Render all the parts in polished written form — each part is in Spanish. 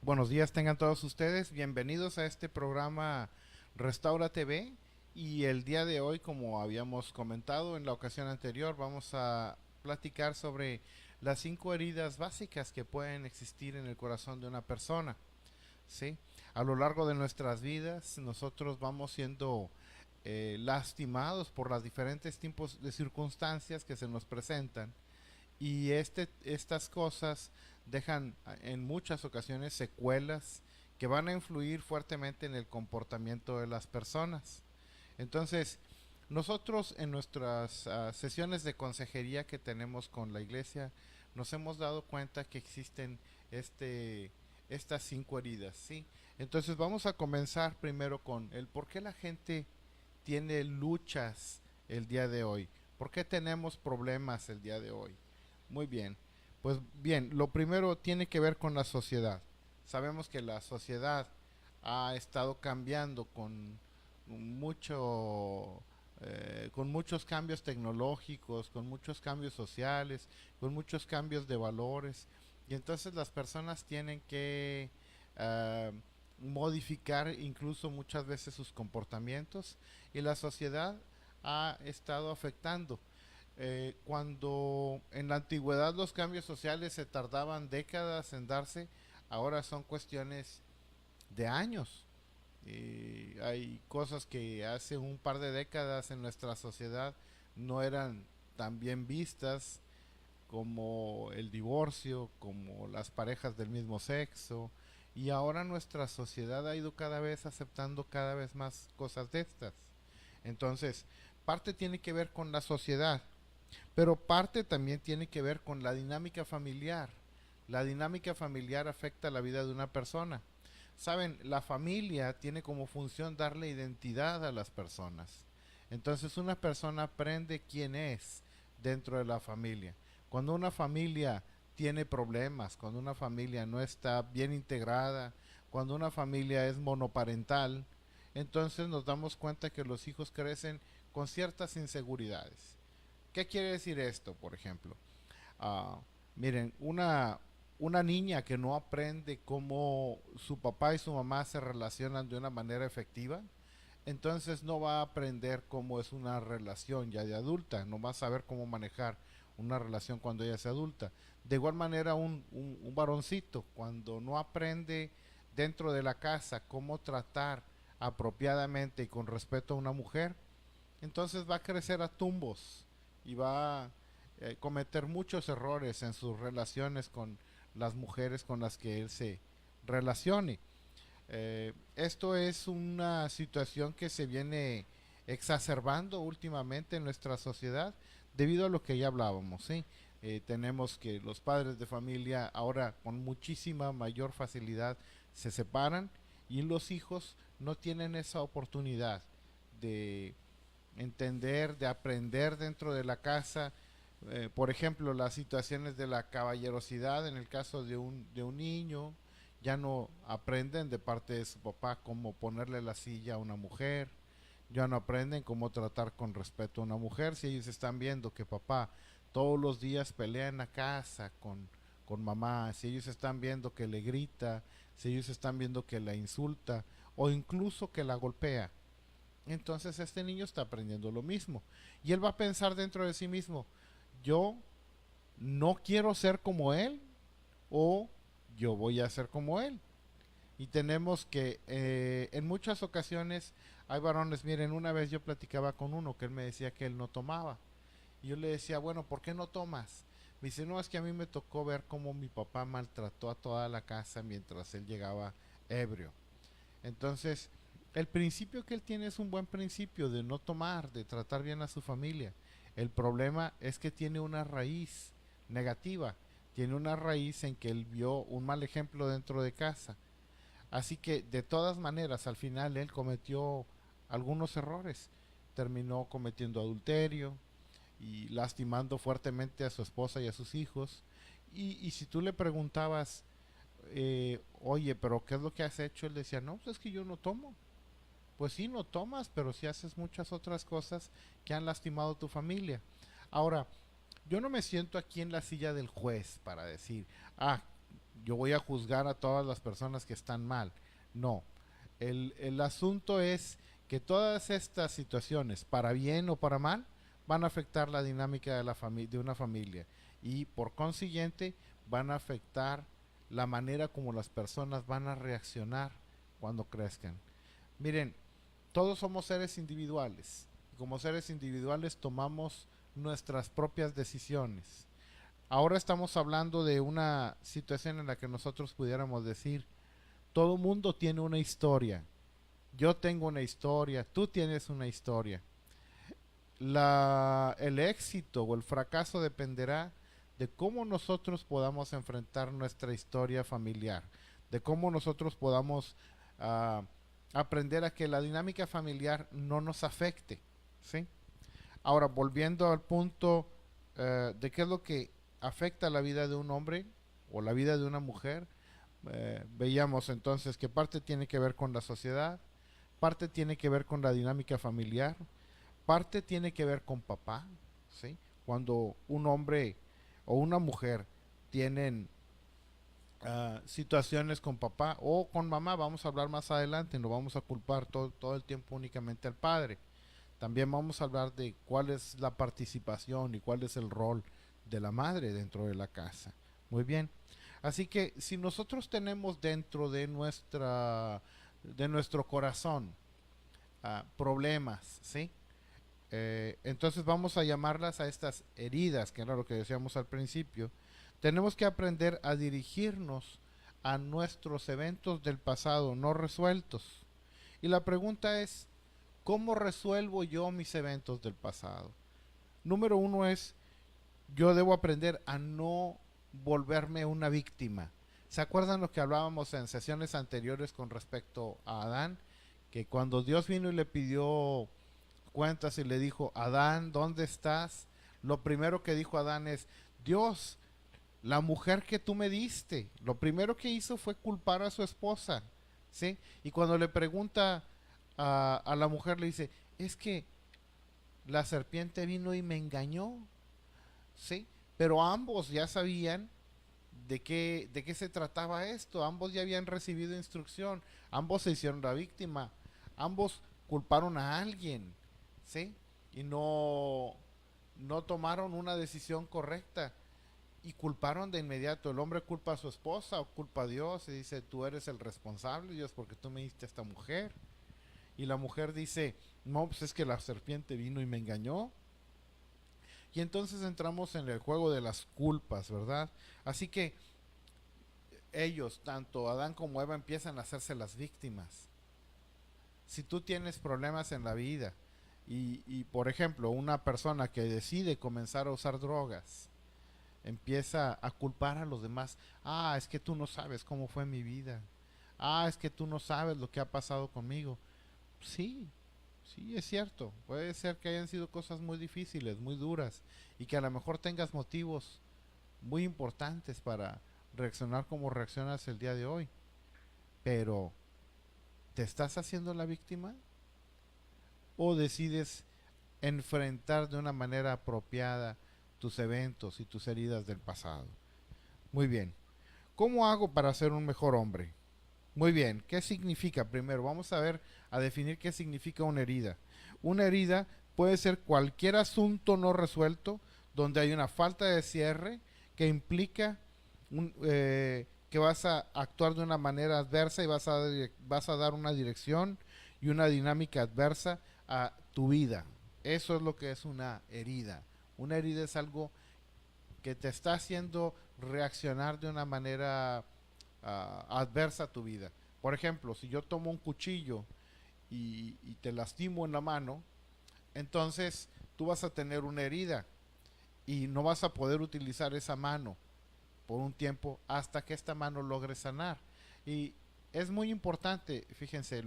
Buenos días tengan todos ustedes, bienvenidos a este programa Restaura TV y el día de hoy, como habíamos comentado en la ocasión anterior, vamos a platicar sobre las 5 heridas básicas que pueden existir en el corazón de una persona. ¿Sí? A lo largo de nuestras vidas nosotros vamos siendo lastimados por los diferentes tipos de circunstancias que se nos presentan y estas cosas dejan en muchas ocasiones secuelas que van a influir fuertemente en el comportamiento de las personas. Entonces, nosotros en nuestras sesiones de consejería que tenemos con la iglesia, nos hemos dado cuenta que existen este, estas 5 heridas, ¿sí? Entonces vamos a comenzar primero con el por qué la gente tiene luchas el día de hoy. ¿Por qué tenemos problemas el día de hoy? Muy bien. Pues bien, lo primero tiene que ver con la sociedad. Sabemos que la sociedad ha estado cambiando mucho, con muchos cambios tecnológicos, con muchos cambios sociales, con muchos cambios de valores. Y entonces las personas tienen que modificar incluso muchas veces sus comportamientos y la sociedad ha estado afectando. Cuando en la antigüedad los cambios sociales se tardaban décadas en darse, ahora son cuestiones de años. Hay cosas que hace un par de décadas en nuestra sociedad no eran tan bien vistas, como el divorcio, como las parejas del mismo sexo, y ahora nuestra sociedad ha ido cada vez aceptando cada vez más cosas de estas. Entonces, parte tiene que ver con la sociedad, pero parte también tiene que ver con la dinámica familiar. La dinámica familiar afecta la vida de una persona. Saben, la familia tiene como función darle identidad a las personas. Entonces una persona aprende quién es dentro de la familia. Cuando una familia tiene problemas, cuando una familia no está bien integrada, cuando una familia es monoparental, entonces nos damos cuenta que los hijos crecen con ciertas inseguridades. ¿Qué quiere decir esto, por ejemplo? Ah, miren, una niña que no aprende cómo su papá y su mamá se relacionan de una manera efectiva, entonces no va a aprender cómo es una relación ya de adulta, no va a saber cómo manejar una relación cuando ella sea adulta. De igual manera, un varoncito, cuando no aprende dentro de la casa cómo tratar apropiadamente y con respeto a una mujer, entonces va a crecer a tumbos y va a cometer muchos errores en sus relaciones con las mujeres con las que él se relacione. Esto es una situación que se viene exacerbando últimamente en nuestra sociedad debido a lo que ya hablábamos, ¿sí? Tenemos que los padres de familia ahora con muchísima mayor facilidad se separan y los hijos no tienen esa oportunidad de entender, de aprender dentro de la casa. Por ejemplo, las situaciones de la caballerosidad en el caso de un niño, ya no aprenden de parte de su papá cómo ponerle la silla a una mujer, ya no aprenden cómo tratar con respeto a una mujer. Si ellos están viendo que papá todos los días pelea en la casa con mamá, si ellos están viendo que le grita, si ellos están viendo que la insulta o incluso que la golpea, entonces este niño está aprendiendo lo mismo. Y él va a pensar dentro de sí mismo, yo no quiero ser como él o yo voy a ser como él. Y tenemos que, en muchas ocasiones, hay varones, miren, una vez yo platicaba con uno que él me decía que él no tomaba. Y yo le decía, bueno, ¿por qué no tomas? Me dice, no, es que a mí me tocó ver cómo mi papá maltrató a toda la casa mientras él llegaba ebrio. Entonces, el principio que él tiene es un buen principio de no tomar, de tratar bien a su familia. El problema es que tiene una raíz negativa, tiene una raíz en que él vio un mal ejemplo dentro de casa. Así que de todas maneras, al final él cometió algunos errores. Terminó cometiendo adulterio y lastimando fuertemente a su esposa y a sus hijos. Y si tú le preguntabas, oye, pero ¿qué es lo que has hecho? Él decía, no, pues es que yo no tomo. Pues sí, no tomas, pero sí haces muchas otras cosas que han lastimado a tu familia. Ahora, yo no me siento aquí en la silla del juez para decir, ah, yo voy a juzgar a todas las personas que están mal. No, el asunto es que todas estas situaciones, para bien o para mal, van a afectar la dinámica de, de una familia y por consiguiente van a afectar la manera como las personas van a reaccionar cuando crezcan. Miren, todos somos seres individuales y como seres individuales tomamos nuestras propias decisiones. Ahora estamos hablando de una situación en la que nosotros pudiéramos decir, todo mundo tiene una historia. Yo tengo una historia, tú tienes una historia. El éxito o el fracaso dependerá de cómo nosotros podamos enfrentar nuestra historia familiar, de cómo nosotros podamos uh, aprender a que la dinámica familiar no nos afecte, ¿sí? Ahora, volviendo al punto de qué es lo que afecta la vida de un hombre o la vida de una mujer, veíamos entonces que parte tiene que ver con la sociedad, parte tiene que ver con la dinámica familiar, parte tiene que ver con papá, ¿sí? Cuando un hombre o una mujer tienen situaciones con papá o con mamá, vamos a hablar más adelante, no vamos a culpar todo el tiempo únicamente al padre. También vamos a hablar de cuál es la participación y cuál es el rol de la madre dentro de la casa. Muy bien. Así que si nosotros tenemos dentro de nuestro corazón problemas, ¿sí? Entonces vamos a llamarlas a estas heridas, que era lo que decíamos al principio. Tenemos que aprender a dirigirnos a nuestros eventos del pasado no resueltos. Y la pregunta es, ¿cómo resuelvo yo mis eventos del pasado? Número uno es, yo debo aprender a no volverme una víctima. ¿Se acuerdan lo que hablábamos en sesiones anteriores con respecto a Adán? Que cuando Dios vino y le pidió cuentas y le dijo, Adán, ¿dónde estás? Lo primero que dijo Adán es, Dios, la mujer que tú me diste. Lo primero que hizo fue culpar a su esposa, ¿sí? Y cuando le pregunta a la mujer, le dice, es que la serpiente vino y me engañó, ¿sí? Pero ambos ya sabían de qué se trataba esto, ambos ya habían recibido instrucción, ambos se hicieron la víctima, ambos culparon a alguien, ¿sí? Y no tomaron una decisión correcta y culparon de inmediato. El hombre culpa a su esposa o culpa a Dios y dice, tú eres el responsable, Dios, porque tú me diste a esta mujer. Y la mujer dice, no, pues es que la serpiente vino y me engañó. Y entonces entramos en el juego de las culpas, ¿verdad? Así que ellos, tanto Adán como Eva, empiezan a hacerse las víctimas. Si tú tienes problemas en la vida y por ejemplo, una persona que decide comenzar a usar drogas, empieza a culpar a los demás. Ah, es que tú no sabes cómo fue mi vida. Ah, es que tú no sabes lo que ha pasado conmigo. Sí, sí, es cierto. Puede ser que hayan sido cosas muy difíciles, muy duras, y que a lo mejor tengas motivos muy importantes para reaccionar como reaccionas el día de hoy. Pero, ¿te estás haciendo la víctima? ¿O decides enfrentar de una manera apropiada tus eventos y tus heridas del pasado? Muy bien. ¿Cómo hago para ser un mejor hombre? Muy bien, ¿qué significa? Primero, vamos a ver, a definir qué significa una herida. Una herida puede ser cualquier asunto no resuelto donde hay una falta de cierre que implica que vas a actuar de una manera adversa y vas a dar una dirección y una dinámica adversa a tu vida. Eso es lo que es una herida. Una herida es algo que te está haciendo reaccionar de una manera adversa a tu vida. Por ejemplo, si yo tomo un cuchillo y te lastimo en la mano, entonces tú vas a tener una herida y no vas a poder utilizar esa mano por un tiempo hasta que esta mano logre sanar. Y es muy importante, fíjense,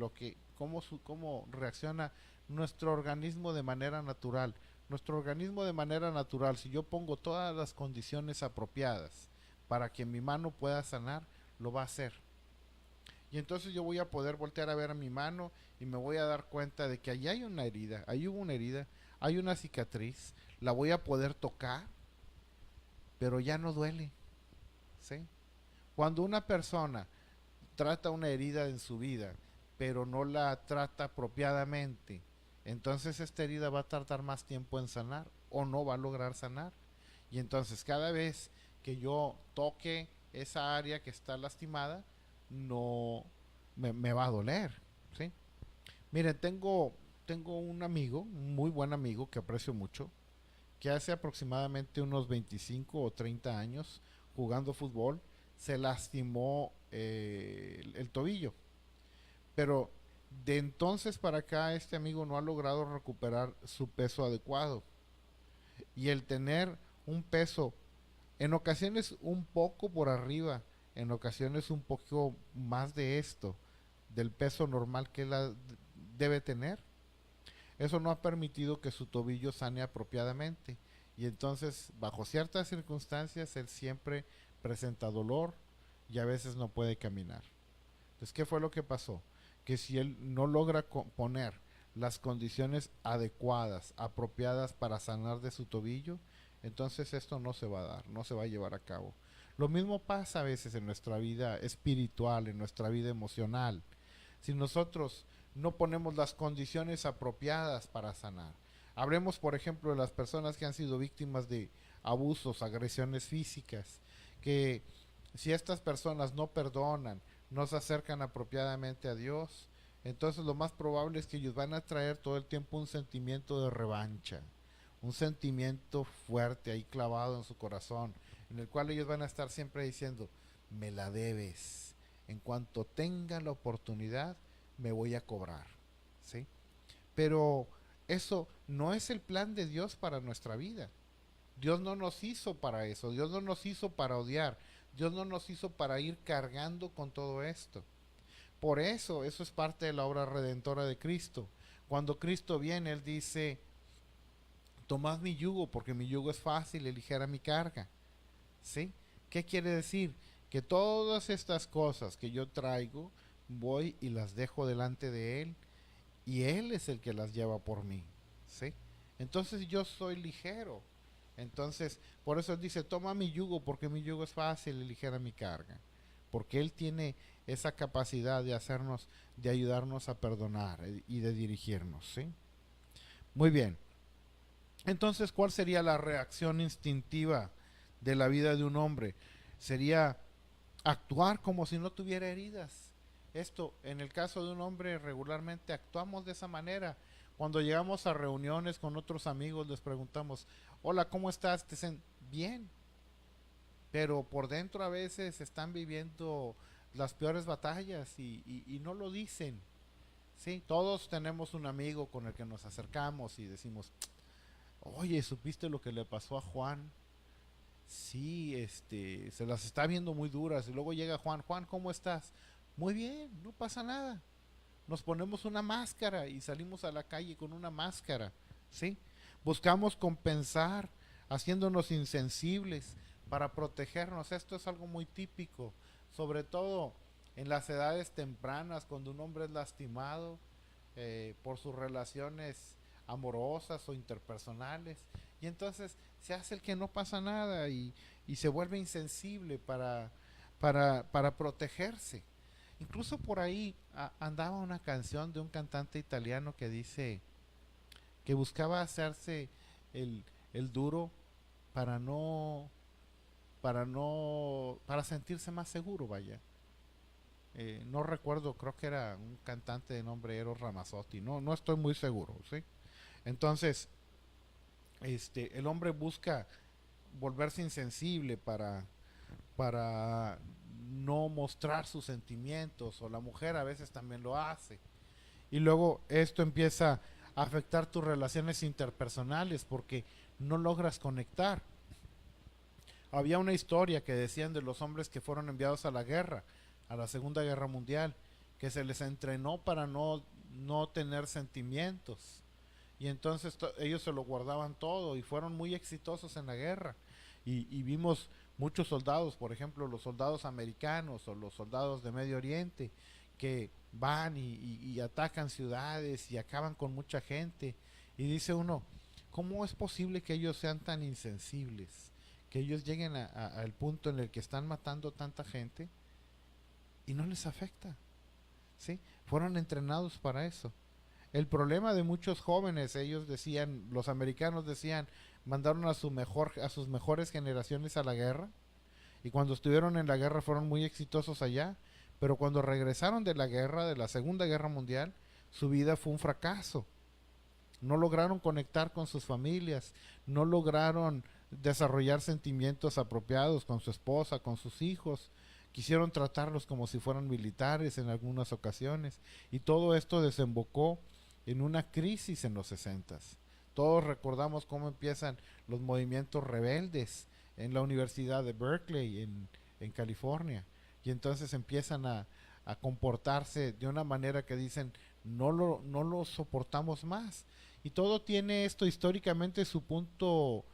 cómo reacciona nuestro organismo de manera natural. Nuestro organismo de manera natural, si yo pongo todas las condiciones apropiadas para que mi mano pueda sanar, lo va a hacer. Y entonces yo voy a poder voltear a ver a mi mano y me voy a dar cuenta de que allí hay una herida, ahí hubo una herida, hay una cicatriz, la voy a poder tocar, pero ya no duele, ¿sí? Cuando una persona trata una herida en su vida, pero no la trata apropiadamente, entonces esta herida va a tardar más tiempo en sanar o no va a lograr sanar. Y entonces cada vez que yo toque esa área que está lastimada, no me va a doler, ¿sí? Miren, tengo un amigo, un muy buen amigo que aprecio mucho, que hace aproximadamente unos 25 o 30 años jugando fútbol se lastimó el tobillo. Pero de entonces para acá este amigo no ha logrado recuperar su peso adecuado. Y el tener un peso en ocasiones un poco por arriba, en ocasiones un poco más de esto, del peso normal que él debe tener, eso no ha permitido que su tobillo sane apropiadamente. Y entonces, bajo ciertas circunstancias, él siempre presenta dolor y a veces no puede caminar. Entonces, ¿qué fue lo que pasó? Que si él no logra poner las condiciones adecuadas, apropiadas para sanar de su tobillo, entonces esto no se va a dar, no se va a llevar a cabo. Lo mismo pasa a veces en nuestra vida espiritual, en nuestra vida emocional. Si nosotros no ponemos las condiciones apropiadas para sanar. Hablemos, por ejemplo, de las personas que han sido víctimas de abusos, agresiones físicas, que si estas personas no perdonan, no se acercan apropiadamente a Dios, entonces lo más probable es que ellos van a traer todo el tiempo un sentimiento de revancha, un sentimiento fuerte ahí clavado en su corazón, en el cual ellos van a estar siempre diciendo, me la debes, en cuanto tenga la oportunidad, me voy a cobrar, ¿sí? Pero eso no es el plan de Dios para nuestra vida. Dios no nos hizo para eso, Dios no nos hizo para odiar, Dios no nos hizo para ir cargando con todo esto. Por eso, eso es parte de la obra redentora de Cristo. Cuando Cristo viene, Él dice, tomad mi yugo, porque mi yugo es fácil y ligera mi carga. ¿Sí? ¿Qué quiere decir? Que todas estas cosas que yo traigo, voy y las dejo delante de Él, y Él es el que las lleva por mí. ¿Sí? Entonces yo soy ligero. Entonces, por eso Él dice, toma mi yugo, porque mi yugo es fácil y ligera mi carga. Porque Él tiene esa capacidad de hacernos, de ayudarnos a perdonar y de dirigirnos. ¿Sí? Muy bien. Entonces, ¿cuál sería la reacción instintiva de la vida de un hombre? Sería actuar como si no tuviera heridas. Esto, en el caso de un hombre, regularmente actuamos de esa manera. Cuando llegamos a reuniones con otros amigos, les preguntamos, hola, ¿cómo estás? Te dicen, bien. Pero por dentro a veces están viviendo las peores batallas y no lo dicen. Sí, todos tenemos un amigo con el que nos acercamos y decimos, oye, ¿supiste lo que le pasó a Juan? Sí, se las está viendo muy duras. Y luego llega Juan, Juan, ¿cómo estás? Muy bien, no pasa nada. Nos ponemos una máscara y salimos a la calle con una máscara, ¿sí? Buscamos compensar, haciéndonos insensibles para protegernos. Esto es algo muy típico, sobre todo en las edades tempranas, cuando un hombre es lastimado por sus relaciones amorosas o interpersonales. Y entonces se hace el que no pasa nada y se vuelve insensible para protegerse. Incluso por ahí andaba una canción de un cantante italiano que dice que buscaba hacerse el, el duro para para sentirse más seguro, vaya. No recuerdo, creo que era un cantante de nombre Eros Ramazzotti, no estoy muy seguro, ¿sí? Entonces, el hombre busca volverse insensible para no mostrar sus sentimientos, o la mujer a veces también lo hace. Y luego esto empieza a afectar tus relaciones interpersonales porque no logras conectar. Había una historia que decían de los hombres que fueron enviados a la guerra, a la Segunda Guerra Mundial, que se les entrenó para no tener sentimientos. Y entonces ellos se lo guardaban todo y fueron muy exitosos en la guerra. Y vimos muchos soldados, por ejemplo, los soldados americanos o los soldados de Medio Oriente, que van y atacan ciudades y acaban con mucha gente. Y dice uno, ¿cómo es posible que ellos sean tan insensibles? que ellos lleguen al punto en el que están matando tanta gente y no les afecta, ¿sí? Fueron entrenados para eso. El problema de muchos jóvenes, ellos decían, los americanos decían, mandaron a sus mejores generaciones a la guerra, y cuando estuvieron en la guerra fueron muy exitosos allá, pero cuando regresaron de la guerra, de la Segunda Guerra Mundial, su vida fue un fracaso. No lograron conectar con sus familias, no lograron desarrollar sentimientos apropiados con su esposa, con sus hijos. Quisieron tratarlos como si fueran militares en algunas ocasiones, y todo esto desembocó en una crisis en los 60. Todos recordamos cómo empiezan los movimientos rebeldes en la Universidad de Berkeley, en California, y entonces empiezan a comportarse de una manera que dicen, no lo soportamos más. Y todo tiene esto históricamente su punto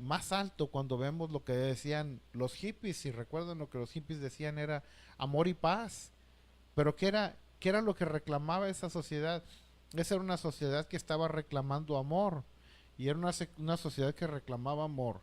más alto cuando vemos lo que decían los hippies. Si recuerdan, lo que los hippies decían era amor y paz. Pero qué era lo que reclamaba esa sociedad? Esa era una sociedad que estaba reclamando amor. Y era una sociedad que reclamaba amor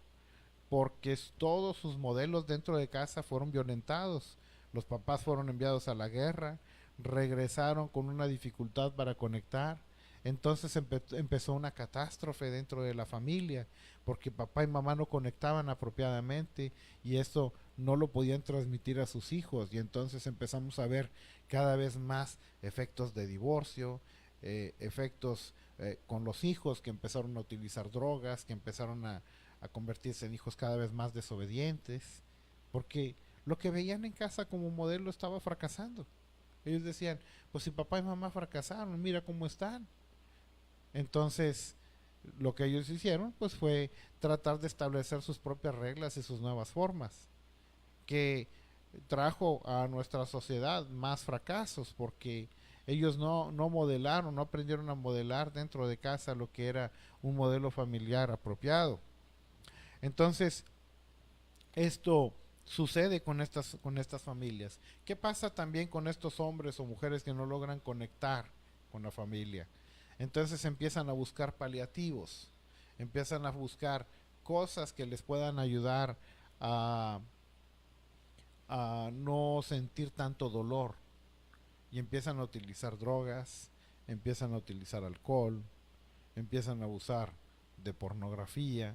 porque todos sus modelos dentro de casa fueron violentados. Los papás fueron enviados a la guerra, regresaron con una dificultad para conectar. Entonces empezó una catástrofe dentro de la familia, porque papá y mamá no conectaban apropiadamente y eso no lo podían transmitir a sus hijos. Y entonces empezamos a ver cada vez más efectos de divorcio, efectos con los hijos que empezaron a utilizar drogas, que empezaron a convertirse en hijos cada vez más desobedientes, porque lo que veían en casa como modelo estaba fracasando. Ellos decían, pues si papá y mamá fracasaron, mira cómo están. Entonces, lo que ellos hicieron, pues fue tratar de establecer sus propias reglas y sus nuevas formas, que trajo a nuestra sociedad más fracasos, porque ellos no modelaron, no aprendieron a modelar dentro de casa lo que era un modelo familiar apropiado. Entonces, esto sucede con estas familias. ¿Qué pasa también con estos hombres o mujeres que no logran conectar con la familia? Entonces empiezan a buscar paliativos, empiezan a buscar cosas que les puedan ayudar a, a no sentir tanto dolor, y empiezan a utilizar drogas, empiezan a utilizar alcohol, empiezan a abusar de pornografía,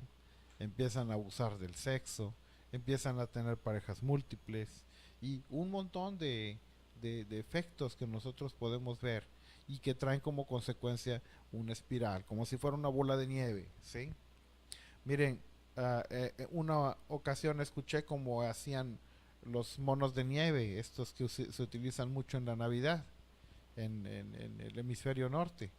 empiezan a abusar del sexo, empiezan a tener parejas múltiples y un montón de efectos que nosotros podemos ver y que traen como consecuencia una espiral, como si fuera una bola de nieve, ¿sí? Miren, una ocasión escuché cómo hacían los monos de nieve, estos que se utilizan mucho en la Navidad, en el hemisferio norte.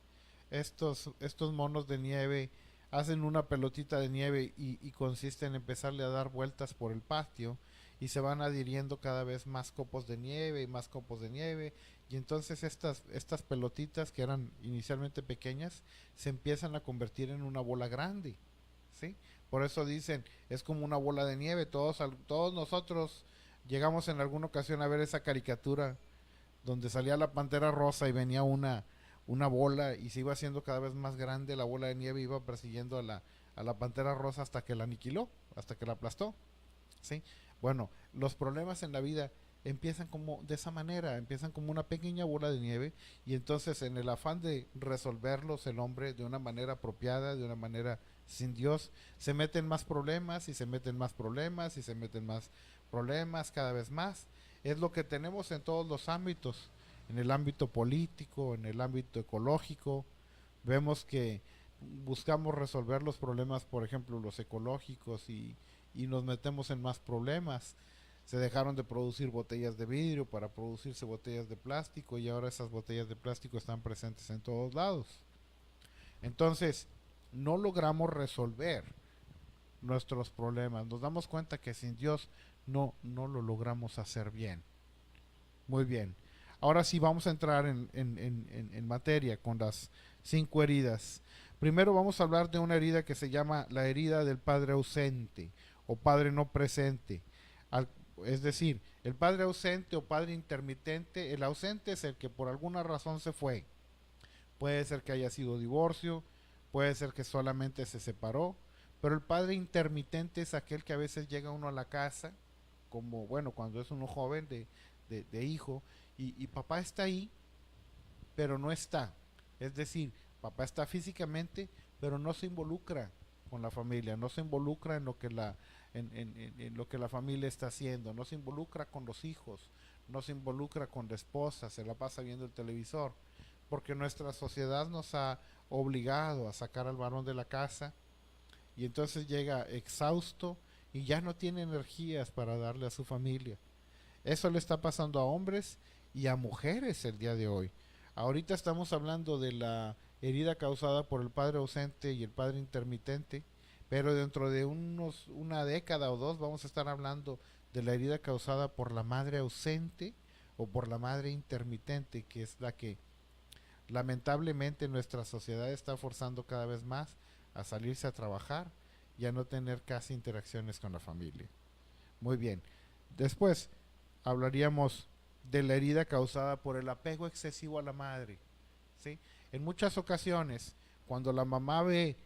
Estos monos de nieve hacen una pelotita de nieve y consiste en empezarle a dar vueltas por el patio y se van adhiriendo cada vez más copos de nieve y más copos de nieve, y entonces estas pelotitas que eran inicialmente pequeñas se empiezan a convertir en una bola grande, ¿sí? Por eso dicen, es como una bola de nieve. Todos nosotros llegamos en alguna ocasión a ver esa caricatura donde salía la pantera rosa y venía una bola y se iba haciendo cada vez más grande la bola de nieve, iba persiguiendo a la pantera rosa hasta que la aniquiló, hasta que la aplastó, ¿sí? Bueno, los problemas en la vida empiezan como de esa manera, empiezan como una pequeña bola de nieve, y entonces en el afán de resolverlos el hombre de una manera apropiada, de una manera sin Dios, se meten más problemas y se meten más problemas y se meten más problemas cada vez más. Es lo que tenemos en todos los ámbitos, en el ámbito político, en el ámbito ecológico. Vemos que buscamos resolver los problemas, por ejemplo, los ecológicos, y nos metemos en más problemas. Se dejaron de producir botellas de vidrio para producirse botellas de plástico, y ahora esas botellas de plástico están presentes en todos lados. Entonces, no logramos resolver nuestros problemas. Nos damos cuenta que sin Dios no lo logramos hacer bien. Muy bien. Ahora sí vamos a entrar en materia con las 5 heridas. Primero vamos a hablar de una herida que se llama la herida del padre ausente o padre no presente. Al- es decir, el padre ausente o padre intermitente. El ausente es el que por alguna razón se fue. Puede ser que haya sido divorcio, puede ser que solamente se separó, Pero el padre intermitente es aquel que a veces llega uno a la casa, como bueno, cuando es uno joven de hijo, y papá está ahí, pero no está. Es decir, papá está físicamente, pero no se involucra con la familia, no se involucra en lo que en lo que la familia está haciendo, no se involucra con los hijos, no se involucra con la esposa, se la pasa viendo el televisor, porque nuestra sociedad nos ha obligado a sacar al varón de la casa y entonces llega exhausto y ya no tiene energías para darle a su familia. Eso le está pasando a hombres y a mujeres el día de hoy. Ahorita estamos hablando de la herida causada por el padre ausente y el padre intermitente, pero dentro de una década o dos vamos a estar hablando de la herida causada por la madre ausente o por la madre intermitente, que es la que lamentablemente nuestra sociedad está forzando cada vez más a salirse a trabajar y a no tener casi interacciones con la familia. Muy bien. Después hablaríamos de la herida causada por el apego excesivo a la madre. ¿Sí? En muchas ocasiones, cuando la mamá ve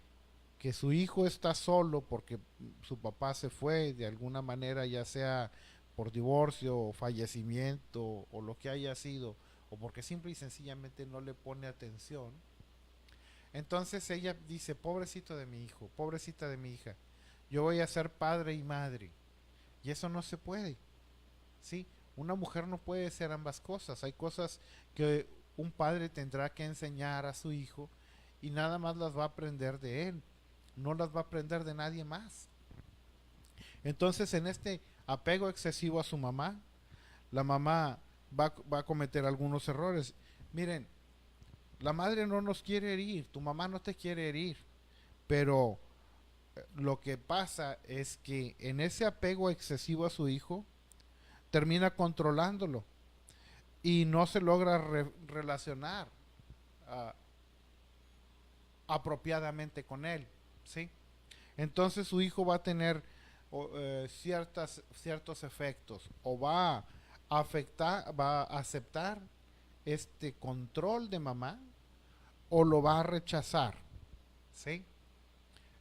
que su hijo está solo porque su papá se fue de alguna manera, ya sea por divorcio o fallecimiento o lo que haya sido, o porque simple y sencillamente no le pone atención, entonces ella dice, pobrecito de mi hijo, pobrecita de mi hija, yo voy a ser padre y madre. Y eso no se puede. ¿Sí? Una mujer no puede ser ambas cosas. Hay cosas que un padre tendrá que enseñar a su hijo y nada más las va a aprender de él. No las va a aprender de nadie más. Entonces, en este apego excesivo a su mamá, la mamá va a cometer algunos errores. Miren, la madre no nos quiere herir, tu mamá no te quiere herir, pero lo que pasa es que en ese apego excesivo a su hijo, termina controlándolo y no se logra relacionar uh, apropiadamente con él, ¿sí? Entonces su hijo va a tener ciertos efectos o va a afectar, va a aceptar este control de mamá o lo va a rechazar, ¿sí?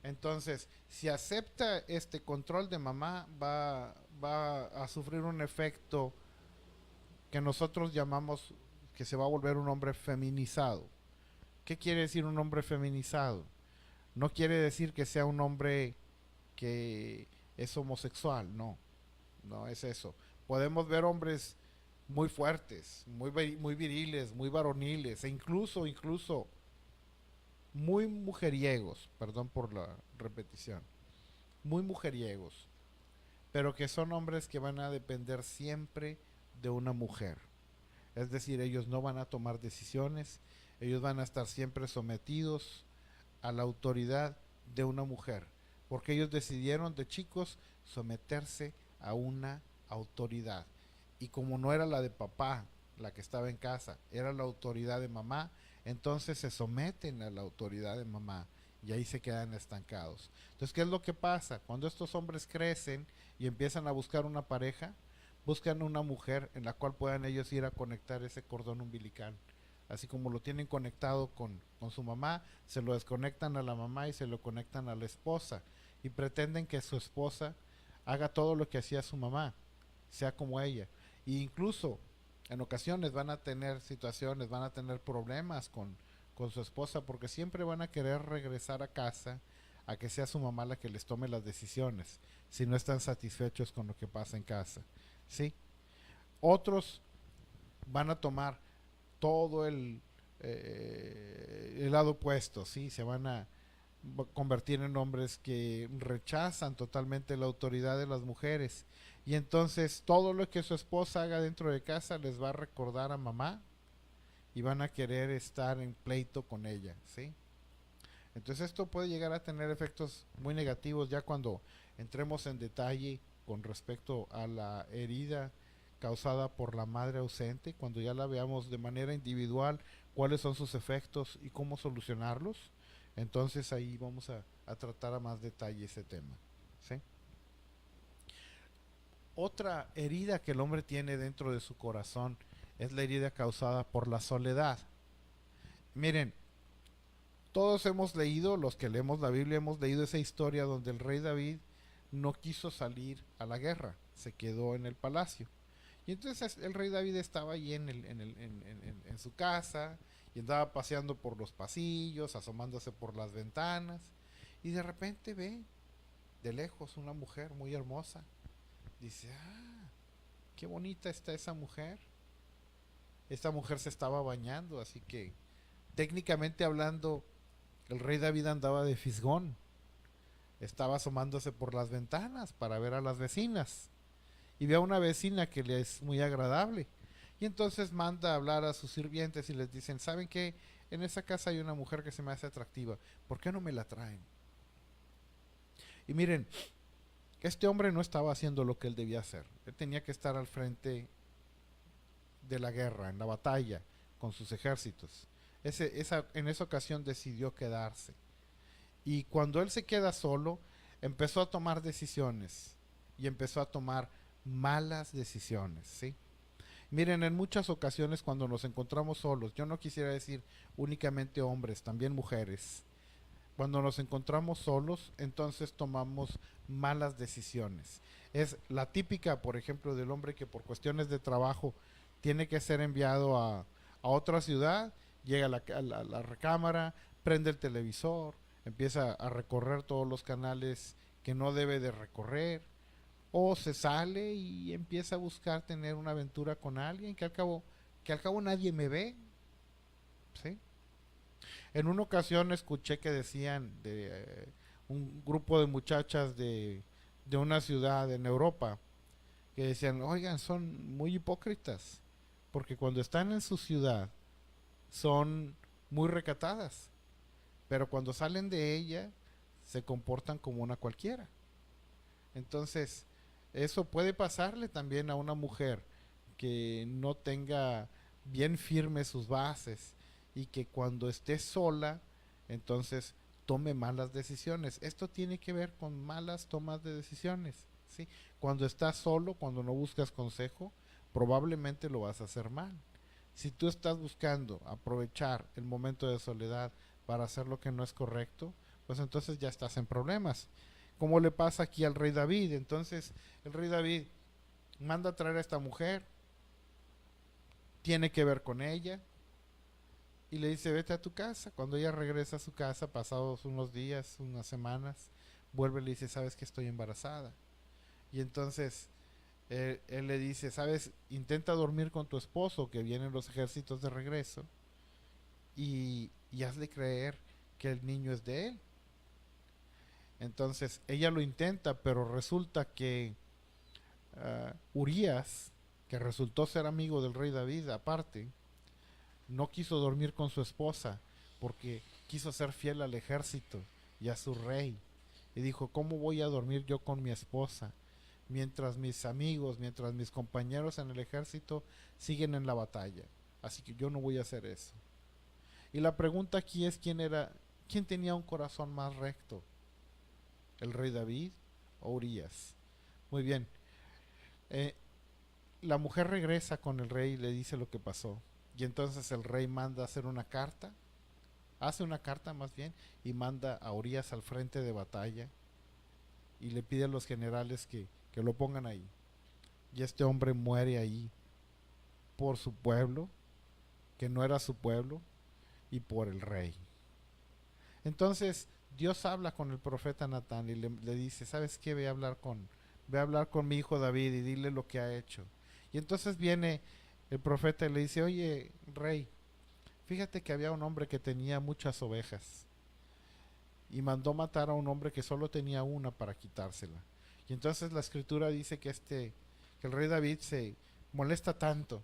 Entonces, si acepta este control de mamá, va a sufrir un efecto que nosotros llamamos que se va a volver un hombre feminizado. ¿Qué quiere decir un hombre feminizado? No quiere decir que sea un hombre que es homosexual, no, no es eso. Podemos ver hombres muy fuertes, muy viriles, muy varoniles, e incluso muy mujeriegos, perdón por la repetición, muy mujeriegos, pero que son hombres que van a depender siempre de una mujer. Es decir, ellos no van a tomar decisiones, ellos van a estar siempre sometidos a la autoridad de una mujer, porque ellos decidieron de chicos someterse a una autoridad. Y como no era la de papá, la que estaba en casa, era la autoridad de mamá, entonces se someten a la autoridad de mamá y ahí se quedan estancados. Entonces, ¿qué es lo que pasa? Cuando estos hombres crecen y empiezan a buscar una pareja, buscan una mujer en la cual puedan ellos ir a conectar ese cordón umbilical. Así como lo tienen conectado con su mamá, se lo desconectan a la mamá y se lo conectan a la esposa. Y pretenden que su esposa haga todo lo que hacía su mamá, sea como ella. E incluso en ocasiones van a tener situaciones, van a tener problemas con su esposa porque siempre van a querer regresar a casa a que sea su mamá la que les tome las decisiones si no están satisfechos con lo que pasa en casa. ¿Sí? Otros van a tomar todo el lado opuesto, ¿sí? Se van a convertir en hombres que rechazan totalmente la autoridad de las mujeres y entonces todo lo que su esposa haga dentro de casa les va a recordar a mamá y van a querer estar en pleito con ella, ¿sí? Entonces esto puede llegar a tener efectos muy negativos ya cuando entremos en detalle con respecto a la herida causada por la madre ausente, cuando ya la veamos de manera individual, cuáles son sus efectos y cómo solucionarlos. Entonces ahí vamos a tratar a más detalle ese tema, ¿sí? Otra herida que el hombre tiene dentro de su corazón es la herida causada por la soledad. Miren, Todos hemos leído, los que leemos la Biblia, hemos leído esa historia donde el rey David no quiso salir a la guerra, se quedó en el palacio. Y entonces el rey David estaba ahí en su casa y andaba paseando por los pasillos, asomándose por las ventanas. Y de repente ve de lejos una mujer muy hermosa. Dice, ah, qué bonita está esa mujer. Esta mujer se estaba bañando, así que técnicamente hablando, el rey David andaba de fisgón. Estaba asomándose por las ventanas para ver a las vecinas. Y ve a una vecina que le es muy agradable. Y entonces manda a hablar a sus sirvientes y les dicen, ¿saben qué? En esa casa hay una mujer que se me hace atractiva. ¿Por qué no me la traen? Y miren, este hombre no estaba haciendo lo que él debía hacer. Él tenía que estar al frente de la guerra, en la batalla, con sus ejércitos. En esa ocasión decidió quedarse. Y cuando él se queda solo, empezó a tomar decisiones. Y empezó a tomar malas decisiones, ¿sí? Miren, en muchas ocasiones cuando nos encontramos solos, yo no quisiera decir únicamente hombres, también mujeres, cuando nos encontramos solos, entonces tomamos malas decisiones. Es la típica, por ejemplo, del hombre que por cuestiones de trabajo tiene que ser enviado a otra ciudad, llega a la recámara, prende el televisor, empieza a recorrer todos los canales que no debe de recorrer, o se sale y empieza a buscar tener una aventura con alguien que al cabo nadie me ve, ¿sí? En una ocasión escuché que decían de un grupo de muchachas de una ciudad en Europa, que decían, oigan, son muy hipócritas, porque cuando están en su ciudad son muy recatadas, pero cuando salen de ella se comportan como una cualquiera. Entonces, eso puede pasarle también a una mujer que no tenga bien firmes sus bases y que cuando esté sola, entonces tome malas decisiones. Esto tiene que ver con malas tomas de decisiones, ¿sí? Cuando estás solo, cuando no buscas consejo, probablemente lo vas a hacer mal. Si tú estás buscando aprovechar el momento de soledad para hacer lo que no es correcto, pues entonces ya estás en problemas. Como le pasa aquí al rey David. Entonces el rey David manda a traer a esta mujer, tiene que ver con ella y le dice, vete a tu casa. Cuando ella regresa a su casa, pasados unos días, unas semanas, vuelve y le dice, sabes que estoy embarazada. Y entonces él le dice, sabes, intenta dormir con tu esposo, que vienen los ejércitos de regreso, y hazle creer que el niño es de él. Entonces ella lo intenta, pero resulta que Urias, que resultó ser amigo del rey David aparte, no quiso dormir con su esposa porque quiso ser fiel al ejército y a su rey. Y dijo, ¿cómo voy a dormir yo con mi esposa? Mientras mis amigos, mientras mis compañeros en el ejército siguen en la batalla. Así que yo no voy a hacer eso. Y la pregunta aquí es quién tenía un corazón más recto, el rey David o Urias. Muy bien, eh, la mujer regresa con el rey y le dice lo que pasó. Y entonces el rey manda a hacer una carta, hace una carta más bien, y manda a Urias al frente de batalla y le pide a los generales que lo pongan ahí. Y este hombre muere ahí por su pueblo, que no era su pueblo, y por el rey. Entonces Dios habla con el profeta Natán y le dice, ¿sabes qué? Ve a hablar con mi hijo David y dile lo que ha hecho. Y entonces viene el profeta y le dice, oye, rey, fíjate que había un hombre que tenía muchas ovejas y mandó matar a un hombre que solo tenía una para quitársela. Y entonces la escritura dice que el rey David se molesta tanto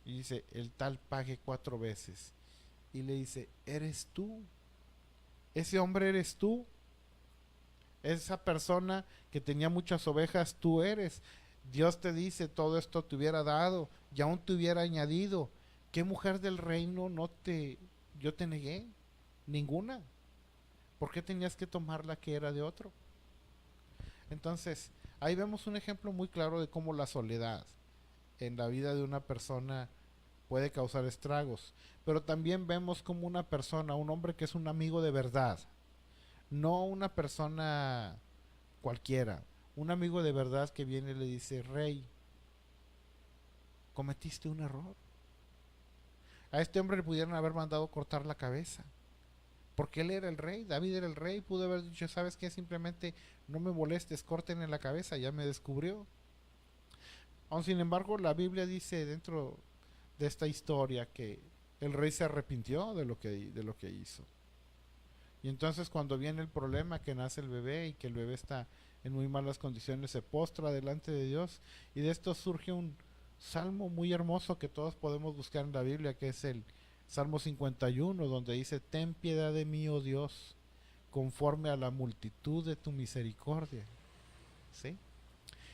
y dice, el tal pague 4 veces. Y le dice, ¿eres tú? Ese hombre eres tú. Esa persona que tenía muchas ovejas, tú eres. Dios te dice, todo esto te hubiera dado y aún te hubiera añadido. ¿Qué mujer del reino yo te negué? Ninguna. ¿Por qué tenías que tomar la que era de otro? Entonces, ahí vemos un ejemplo muy claro de cómo la soledad en la vida de una persona puede causar estragos. Pero también vemos como una persona, un hombre que es un amigo de verdad, no una persona cualquiera, un amigo de verdad que viene y le dice, rey, cometiste un error. A este hombre le pudieron haber mandado cortar la cabeza, porque él era el rey, David era el rey, pudo haber dicho, ¿sabes qué? Simplemente no me molestes, corten en la cabeza, ya me descubrió. Aun sin embargo, la Biblia dice dentro de esta historia que el rey se arrepintió de lo que hizo. Y entonces cuando viene el problema que nace el bebé y que el bebé está en muy malas condiciones, se postra delante de Dios y de esto surge un salmo muy hermoso que todos podemos buscar en la Biblia, que es el Salmo 51, donde dice, ten piedad de mí, oh Dios, conforme a la multitud de tu misericordia. ¿Sí?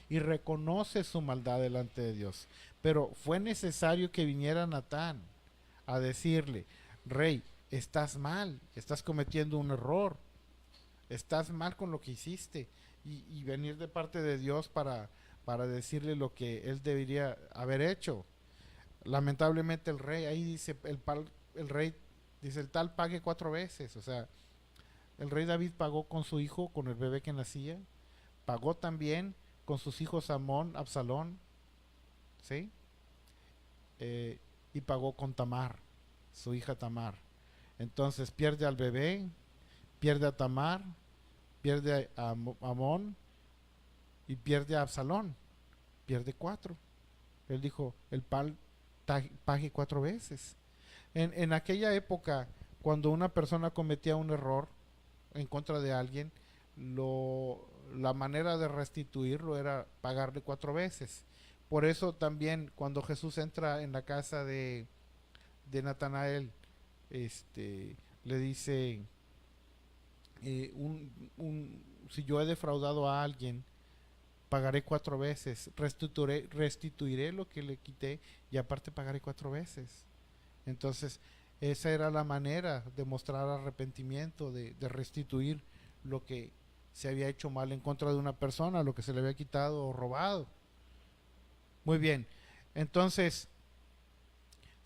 Y reconoce su maldad delante de Dios. Pero fue necesario que viniera Natán a decirle, rey, estás mal, estás cometiendo un error, estás mal con lo que hiciste, y venir de parte de Dios para decirle lo que él debería haber hecho. Lamentablemente el rey, ahí dice, el rey dice, el tal pague 4 veces, o sea, el rey David pagó con su hijo, con el bebé que nacía, pagó también con sus hijos Amón, Absalón, ¿sí? Y pagó con Tamar, su hija Tamar. Entonces pierde al bebé, pierde a Tamar, pierde a Amón y pierde a Absalón, pierde 4. Él dijo, el pague 4 veces. En aquella época, cuando una persona cometía un error en contra de alguien, la manera de restituirlo era pagarle 4 veces. Por eso también cuando Jesús entra en la casa de Natanael, le dice, si yo he defraudado a alguien, pagaré 4 veces, restituiré lo que le quité y aparte pagaré 4 veces. Entonces, esa era la manera de mostrar arrepentimiento, de restituir lo que se había hecho mal en contra de una persona, lo que se le había quitado o robado. Muy bien, entonces,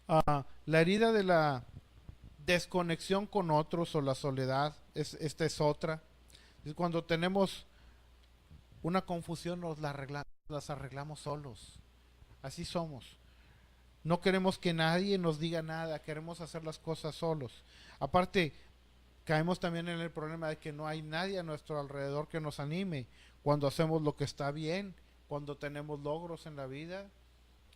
la herida de la desconexión con otros o la soledad, esta es otra. Es cuando tenemos una confusión, las arreglamos solos. Así somos. No queremos que nadie nos diga nada, queremos hacer las cosas solos. Aparte, caemos también en el problema de que no hay nadie a nuestro alrededor que nos anime cuando hacemos lo que está bien, cuando tenemos logros en la vida.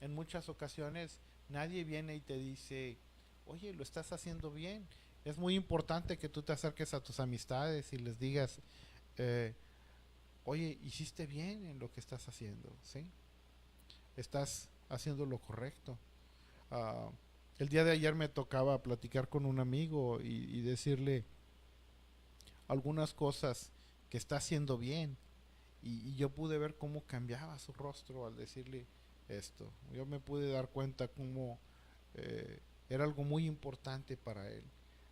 En muchas ocasiones nadie viene y te dice, oye, lo estás haciendo bien. Es muy importante que tú te acerques a tus amistades y les digas, eh, oye, hiciste bien en lo que estás haciendo, ¿sí? Estás haciendo lo correcto. Uh, el día de ayer me tocaba platicar con un amigo y decirle algunas cosas que está haciendo bien y yo pude ver cómo cambiaba su rostro al decirle esto. Yo me pude dar cuenta cómo era algo muy importante para él.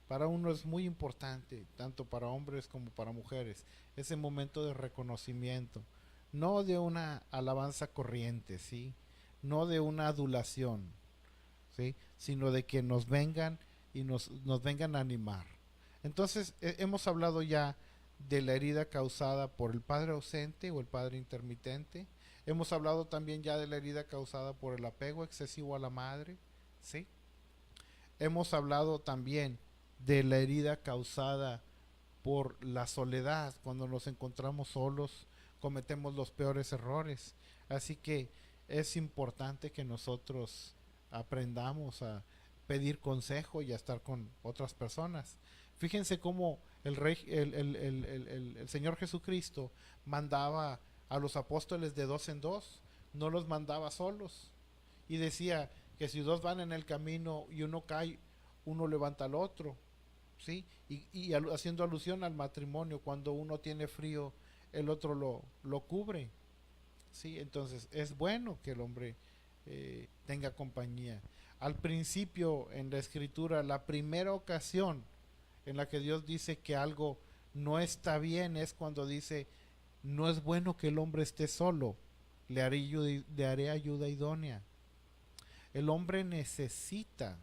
Para uno es muy importante, tanto para hombres como para mujeres, ese momento de reconocimiento, no de una alabanza corriente, ¿sí? No de una adulación, ¿sí? Sino de que nos vengan y nos vengan a animar. Entonces, hemos hablado ya de la herida causada por el padre ausente o el padre intermitente. Hemos hablado también ya de la herida causada por el apego excesivo a la madre, ¿sí? Hemos hablado también de la herida causada por la soledad. Cuando nos encontramos solos, cometemos los peores errores. Así que es importante que nosotros aprendamos a pedir consejo y a estar con otras personas. Fíjense cómo el Señor Jesucristo mandaba a los apóstoles de 2 en 2, no los mandaba solos. Y decía que si 2 van en el camino y uno cae, uno levanta al otro, ¿sí? Y haciendo alusión al matrimonio, cuando uno tiene frío, el otro lo cubre, ¿sí? Entonces es bueno que el hombre tenga compañía. Al principio en la escritura, la primera ocasión en la que Dios dice que algo no está bien es cuando dice, no es bueno que el hombre esté solo, le haré ayuda idónea. El hombre necesita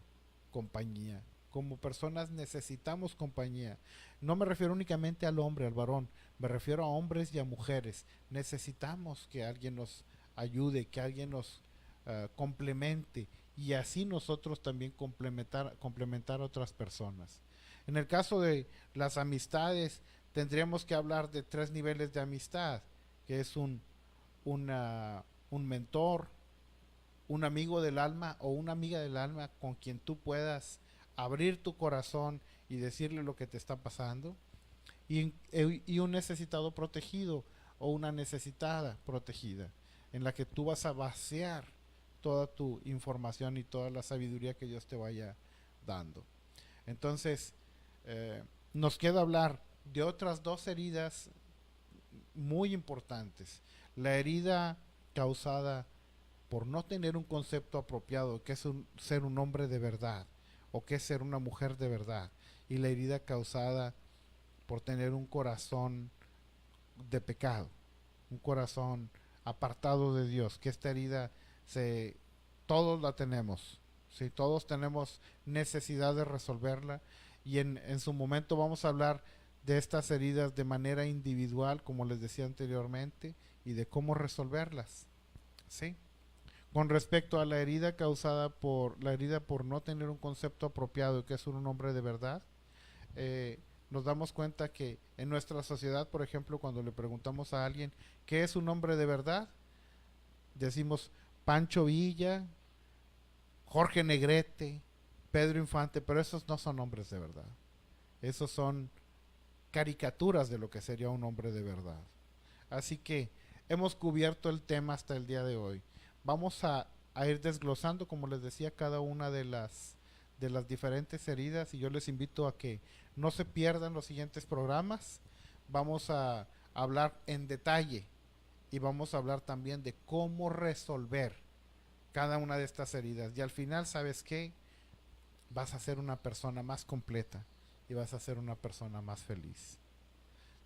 compañía. Como personas necesitamos compañía. No me refiero únicamente al hombre, al varón. Me refiero a hombres y a mujeres. Necesitamos que alguien nos ayude, que alguien nos complemente y así nosotros también complementar a otras personas. En el caso de las amistades, tendríamos que hablar de tres niveles de amistad, que es un mentor, un amigo del alma o una amiga del alma con quien tú puedas abrir tu corazón y decirle lo que te está pasando, y un necesitado protegido o una necesitada protegida, en la que tú vas a vaciar toda tu información y toda la sabiduría que Dios te vaya dando. Entonces, nos queda hablar de otras dos heridas muy importantes. La herida causada por no tener un concepto apropiado, que es ser un hombre de verdad o que es ser una mujer de verdad, y la herida causada por tener un corazón de pecado, un corazón apartado de Dios, que esta herida se todos la tenemos, ¿sí? Todos tenemos necesidad de resolverla, y en su momento vamos a hablar de estas heridas de manera individual, como les decía anteriormente, y de cómo resolverlas, ¿sí? Con respecto a la herida por no tener un concepto apropiado de que es un hombre de verdad, eh, nos damos cuenta que en nuestra sociedad, por ejemplo, cuando le preguntamos a alguien qué es un hombre de verdad, decimos Pancho Villa, Jorge Negrete, Pedro Infante, pero esos no son hombres de verdad. Esos son caricaturas de lo que sería un hombre de verdad. Así que hemos cubierto el tema hasta el día de hoy. Vamos a ir desglosando, como les decía, cada una de las diferentes heridas, y yo les invito a que no se pierdan los siguientes programas. Vamos a hablar en detalle y vamos a hablar también de cómo resolver cada una de estas heridas. Y al final, ¿sabes qué? Vas a ser una persona más completa y vas a ser una persona más feliz.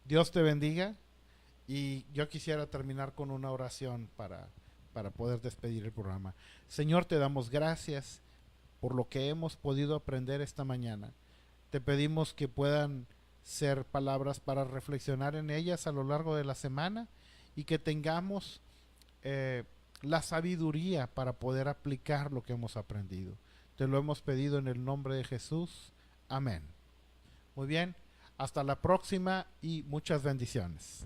Dios te bendiga, y yo quisiera terminar con una oración para poder despedir el programa. Señor, te damos gracias por lo que hemos podido aprender esta mañana. Te pedimos que puedan ser palabras para reflexionar en ellas a lo largo de la semana, y que tengamos la sabiduría para poder aplicar lo que hemos aprendido. Te lo hemos pedido en el nombre de Jesús. Amén. Muy bien, hasta la próxima y muchas bendiciones.